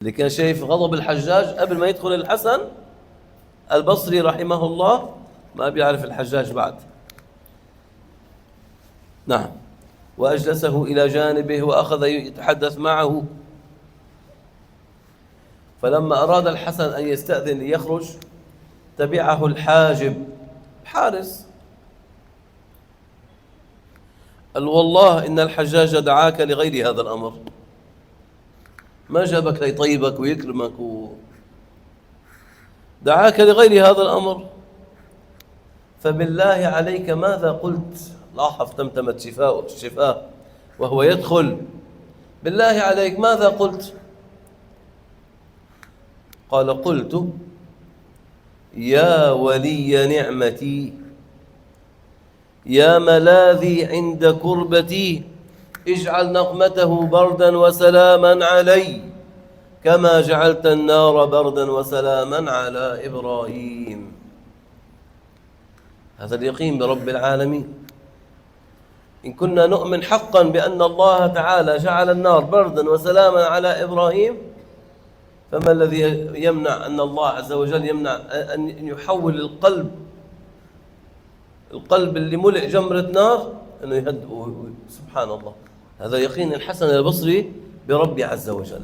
اللي كان شايف غضب الحجاج قبل ما يدخل الحسن البصري رحمه الله ما بيعرف الحجاج بعد. نعم. وأجلسه إلى جانبه وأخذ يتحدث معه. فلما أراد الحسن أن يستأذن ليخرج تبعه الحاجب حارس، قال والله إن الحجاج دعاك لغير هذا الأمر، ما جابك ليطيبك ويكرمك دعاك لغير هذا الأمر، فبالله عليك ماذا قلت؟ لاحظ تمتمت شفاه وهو يدخل، بالله عليك ماذا قلت؟ قال قلت يا ولي نعمتي يا ملاذي عند كربتي اجعل نقمته بردا وسلاما علي كما جعلت النار بردا وسلاما على إبراهيم. هذا اليقين برب العالمين. إن كنا نؤمن حقا بأن الله تعالى جعل النار بردا وسلاما على إبراهيم، فما الذي يمنع أن الله عز وجل يمنع أن يحول القلب اللي ملئ جمرة نار أنه يهدئه؟ سبحان الله. هذا يقين الحسن البصري برب عز وجل.